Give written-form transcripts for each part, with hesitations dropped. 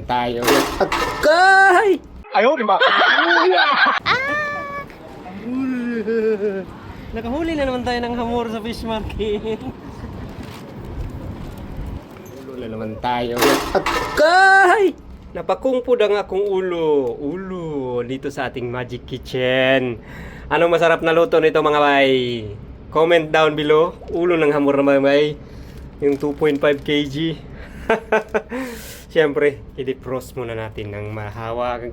tayo. Agay! Ayaw, di ba? Nakahuli na naman tayo ng hamor sa fish market. Ulo na naman tayo. Agay! Napakungpod ang akong ulo dito sa ating Magic Kitchen. Anong masarap na luto nito mga bay? Comment down below. Ulo ng hamor na mga bay. Yung 2.5 kg. Siyempre, i-defrost muna natin ng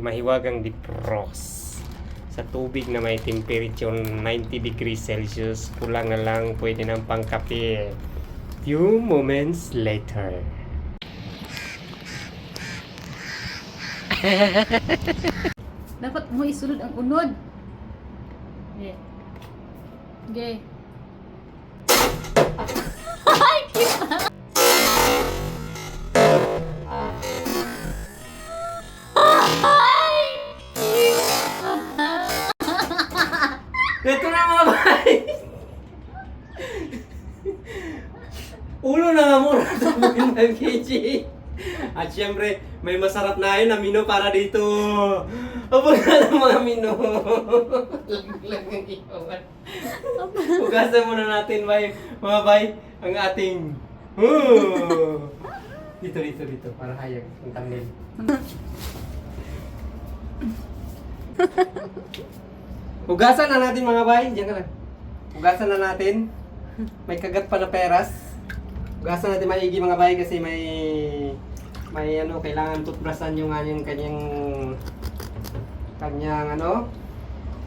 mahiwagang defrost. Sa tubig na may temperature 90 degrees Celsius. Kulang na lang, pwede ng pangkape. Few moments later. Dapat mo isulod ang unod. Okay. Okay. Ito na mga bay! Ulo na nga muna sa ng kg. At syempre, may masarap na yun na mino para dito. Abo na ng mga mino. Lang ang iwan. Hugasan muna natin mga bay, ang ating... Dito, para hayag ang thumbnail. Hugasan na natin mga bay, diyan ka lang. Hugasan na natin. May kagat pa na peras. Hugasan natin maigi mga bay kasi may kailangan toothbrushan yung kanyang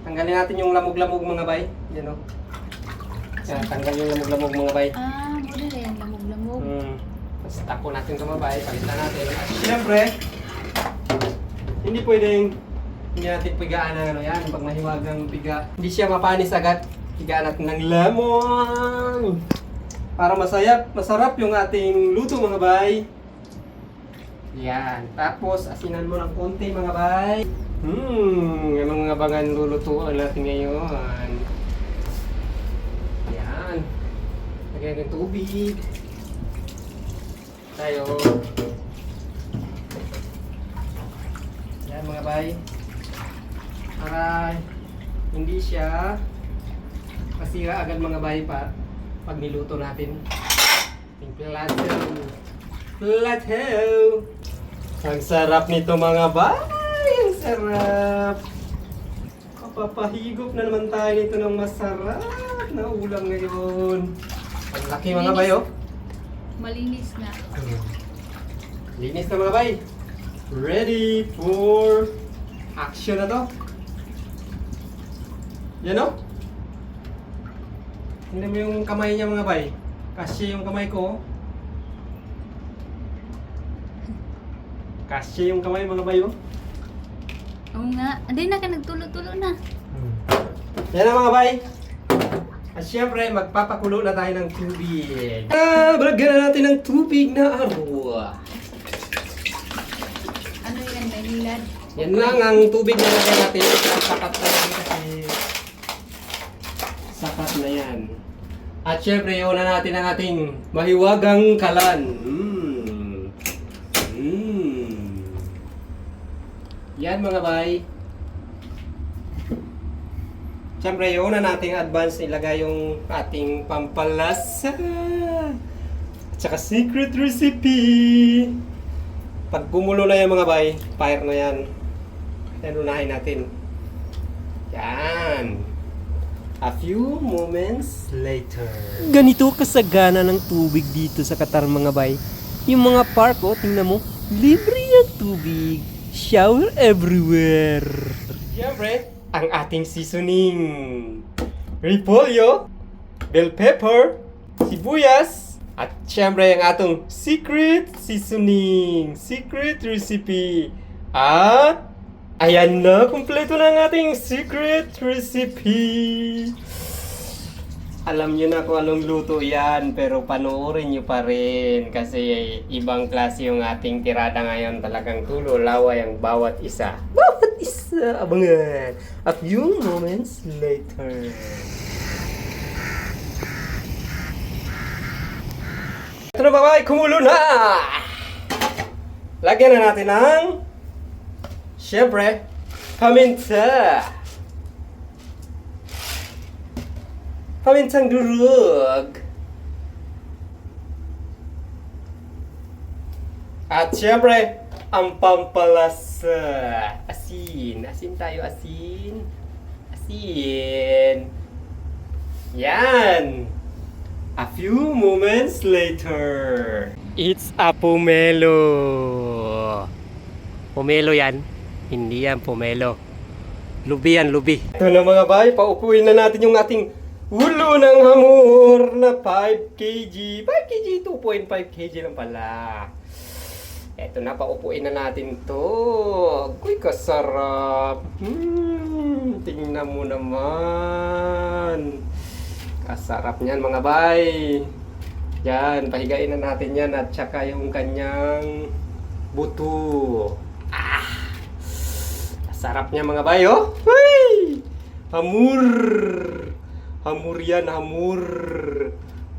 tanggalin natin yung lamog-lamog mga bay. Yan o. Tanggal yung lamog-lamog mga bay. Muna na yan, lamog-lamog. Tapos tako natin ito mga bay, palitan natin. At syempre, hindi natin pigaan ng yan, pag mahiwag ng piga. Hindi siya mapanis agad. Pigaan natin ng lemon. Para masarap yung ating luto mga bay. Yan. Tapos, asinan mo ng konti mga bay. Anong nga bang lulutuan natin ngayon? Yan. Lagyan ng tubig. Tayo. Yan mga bay. Para hindi siya masira agad mga bay pa pag niluto natin. Plateau. Ang sarap nito mga bay. Ang sarap. Papahigop na naman tayo nito ng masarap na ulam ngayon. Ang laki mga bay oh. Malinis na. Linis na mga bay. Ready for action na to. Yan o. Tingnan mo yung kamay niya mga bay. Kasi yung kamay ko. Kasi yung kamay mga bay oh. Oo nga. Anday na ka, nagtulo-tulo na. Yan na mga bay. At syempre, magpapakulo na tayo ng tubig. Balagyan na natin ng tubig na arwa. Ano yan, may hilad? Yan lang ang tubig na lagyan natin. Sapat na yan kasi sapat na yan. At syempre, iuna natin ang ating mahiwagang kalan. Yan mga bay. Syempre, iuna natin advance ilagay yung ating pampalasa. At saka secret recipe. Pag gumulo na yan mga bay, fire na yan. Yan, unahin natin. Yan. A few moments later. Ganito kasagana ng tubig dito sa Qatar mga bay. Yung mga park, tingnan mo, libre yung tubig. Shower everywhere. Siyempre, ang ating seasoning. Repolyo, bell pepper, sibuyas, at siyempre ang atong secret seasoning. Secret recipe. At ayan na, kumpleto na ang ating secret recipe. Alam niyo na kung anong luto yan, pero panoorin niyo pa rin kasi ibang klase yung ating tirada ngayon. Talagang tulo laway ang bawat isa. Bawat isa! Abangan! A few moments later. Ito na babay, kumulo na! Lagyan na natin ng, syempre, paminta. Pamintang durug. At syempre, ang pampalasa. Asin. Asin tayo, asin. Asin. Yan. A few moments later. It's a pomelo. Pomelo yan. Hindi yan pomelo. Lubi yan, lubi. Ito na mga bay, paupuin na natin yung ating ulo ng hamur na 5 kg. 5 kg, 2.5 kg lang pala. Ito na, paupuin na natin to. Uy, kasarap. Tingnan mo naman. Kasarap niyan mga bay. Yan, pahigain na natin yan at saka yung kanyang buto. Kasarap niya mga bay, oh. Uy! Hamur. Hamur yan, hamur.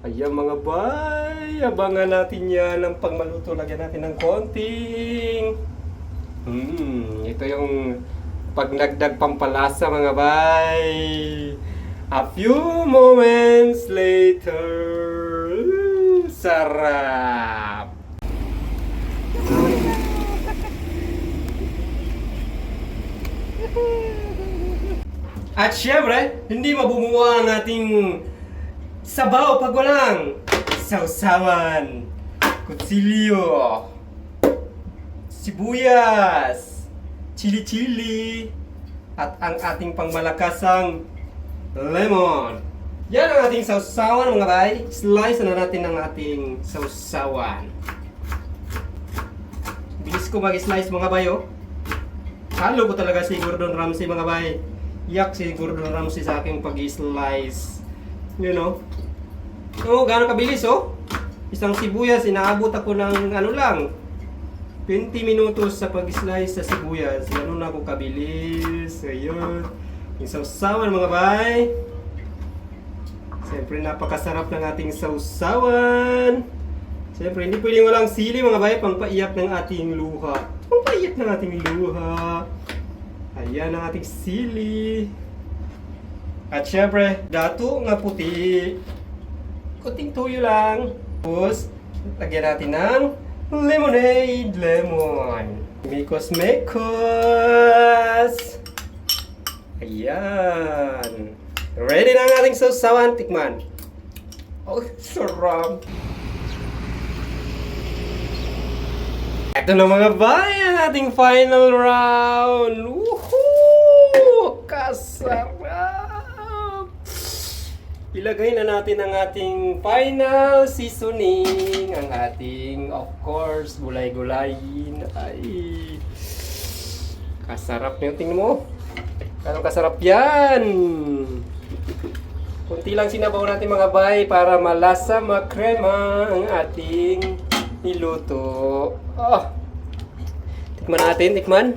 Ayan mga bay, abangan natin yan ng pagmaluto. Lagyan natin ng konting. Ito yung pagnagdag pampalasa mga bay. A few moments later. Sarap. At syempre, hindi mabumuha ang ating sabaw pag walang sausawan, kutsilyo, sibuyas, chili-chili, at ang ating pangmalakasang lemon. Yan ang ating sausawan mga bay. Slice na natin ang ating sausawan. Bilis ko mag-slice mga bay, oh. Halo ko talaga si Gordon Ramsay mga bay. Yak si Gordon Ramsay sa aking pag-slice. You know? Oh, gano'ng kabilis, oh. Isang sibuyas, inaabot ako ng ano lang, 20 minutos sa pag-slice sa sibuyas. Ganun na ako kabilis. Ayun. Yung sausawan mga bay. Siyempre napakasarap ng ating sausawan. Siyempre hindi pwedeng walang sili mga bay. Pangpaiyak ng ating luha. Pangpaiyak ng ating luha. Ayan ang ating sili. At syempre, dato nga puti. Kunting tuyo lang. Tapos, lagyan natin ng lemonade lemon. Mekos. Ayan. Ready na ang ating sausawan. Tikman. Oh, sarap. Ito na mga bay, ang ating final round. Woohoo! Kasarap! Ilagay na natin ang ating final seasoning. Ang ating, of course, gulay-gulayin. Ay, kasarap na yung tingin mo. Anong kasarap yan? Kunti lang sinabaw natin mga bay para malasa, makrema ang ating niluto. Oh. Tikman natin, tikman.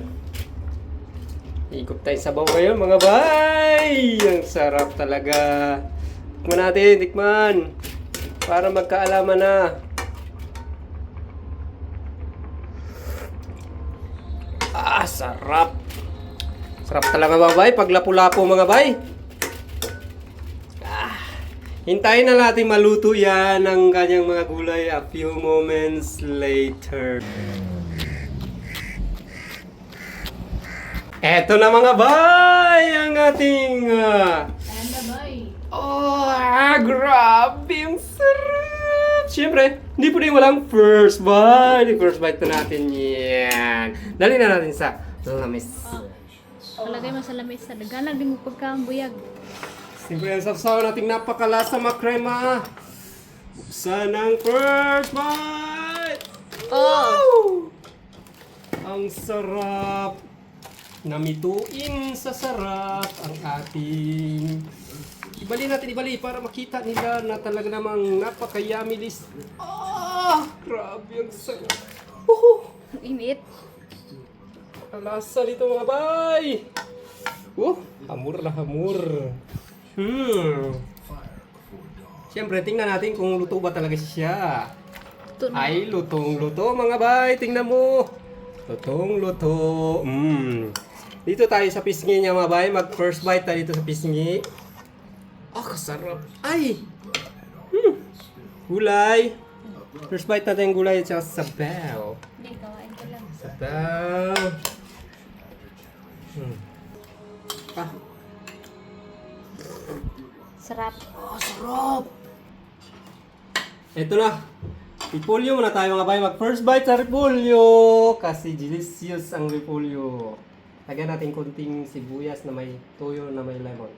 Ikot tayo sabaw ngayon mga bay. Ang sarap talaga. Tikman natin, tikman. Para magkaalaman na. Sarap. Sarap talaga mga bay. Pag lapu-lapo mga bay. Hintayin na natin maluto yan ang kanyang mga gulay a few moments later. Eto na mga bay! Ang ating... Ayan na, bay. Grabe! Ang sarap! Siyempre, hindi po rin walang first bite. First bite na natin yan. Dali na natin sa lamis. Palagay mo sa lamesa. Naghanap din mo pagkambuyag. Siyempre ang sausawan nating napakalasa makrema. Buksan ang first bite! Oh! Ang sarap! Namituin sa sarap ang ating... Ibali natin, ibali para makita nila na talaga namang napaka-yummy list. Grabe ang sarap! Init. Alasa nito mga bay! Hamur na hamur. Siyempre, tingnan natin kung luto ba talaga siya. Luto na. Ay, lutong-luto mga bay. Tingnan mo. Lutong-luto. Dito tayo sa pisngi niya mga bay. Mag first bite tayo dito sa pisngi. Kasarap. Ay! Gulay. First bite natin yung gulay at saka sabaw. Hindi, kawain ko lang. Sabaw. Sarap. Sarap! Ito na. Repolyo muna tayo mga bay. Mag first bite sa repolyo. Kasi delicious ang repolyo. Lagyan natin konting sibuyas na may toyo na may lemon.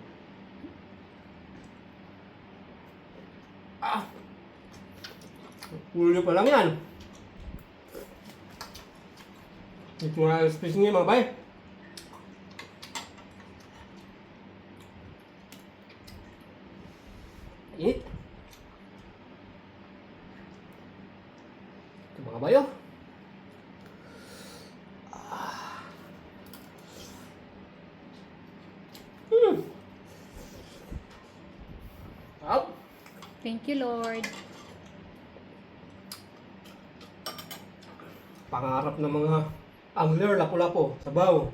Repolyo pa lang yan. Ito muna yung space niya mga bay. Eat. Ito mga bayo. Up. Thank you, Lord. Pangarap ng mga angler, lapu-lapo, sabaw.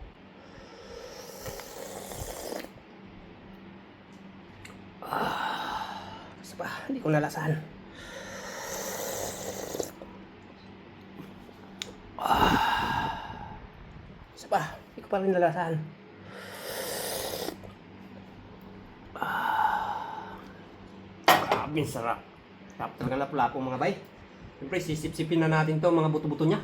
Isa pa, hindi ko nalasahan. Isa pa, hindi ko pa rin nalasahan. Grabe, sarap. Sarap talaga lapu-lapo mga bay. Siyempre, sisip-sipin na natin to mga buto-buto niya.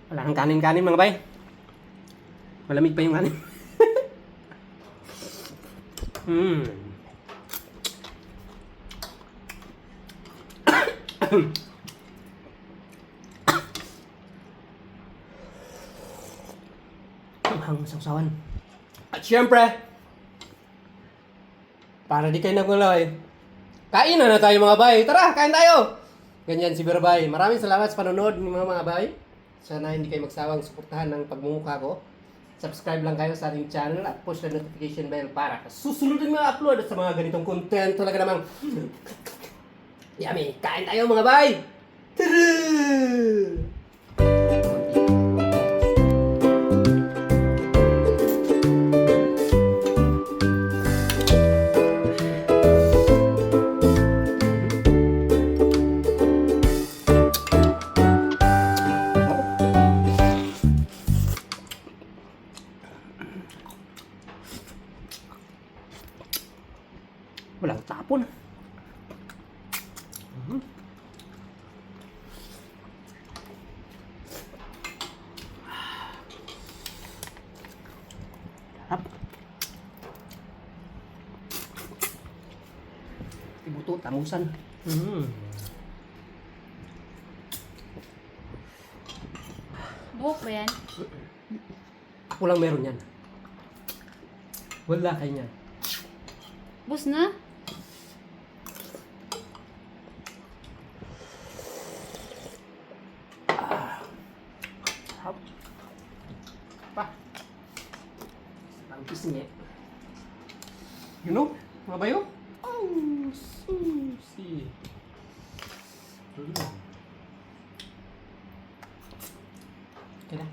Wala kang kanin-kanin mga bay. Malamig pa yung kanin. Ang sawsawan. At syempre, para di kayo nagulay, kain na tayo mga bay. Tara, kain tayo! Ganyan si Berbay. Maraming salamat sa panonood ng mga bay. Sana hindi kayo magsawang suportahan ng pagmumukha ko. Subscribe lang kayo sa ating channel at push the notification bell para susunod yung mga upload at sa mga ganitong content talaga namang yummy. Kain tayo mga bay! Tara! Walang tapon. Harap. Ibuto, tamusan. Buhok ba yan? Ako lang meron yan. Wala kayo niyan. Bus na? Pa. Ang pisngi. You know, mga bayo? Oh, susi. Okay na.